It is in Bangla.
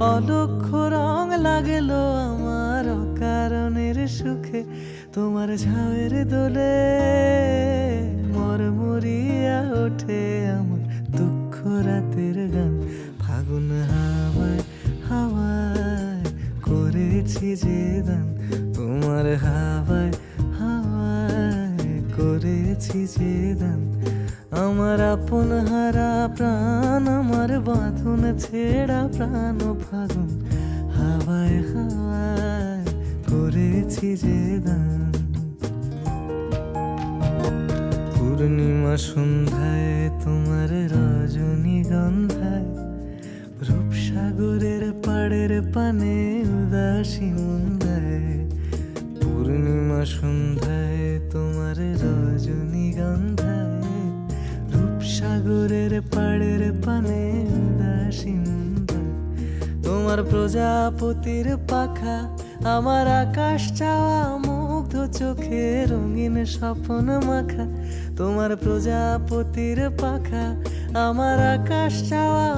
অলক্ষ্য রং লাগলো আমার অকারণের সুখে, তোমার ঝাউয়ের দোলে মরমরিয়া ওঠে আমার দুঃখ রাতের গান। ফাগুন হাওয়ায় হাওয়ায় করেছি যে দান, তোমার হাওয়ায় হাওয়ায় করেছি যে দান। আমার আপন হারা প্রাণ, আমার বাঁধন ছেঁড়া প্রাণ, ফাগুন হাওয়ায় হাওয়ায় করেছি যে দান। পূর্ণিমা সন্ধ্যায় তোমার রজনীগন্ধায়, রূপসাগরের পাড়ের পানে উদাসী মুন্দায়। পূর্ণিমা সন্ধ্যায় তোমার রজনীগন্ধায়, রূপসাগরের পাড়ের পানে উদাসী মুন্দায়। তোমার প্রজাপতির পাখা, আমার আকাশ চাওয়া মুগ্ধ চোখে রঙিন স্বপ্ন মাখা। তোমার প্রজাপতির পাখা, আমার আকাশ চাওয়া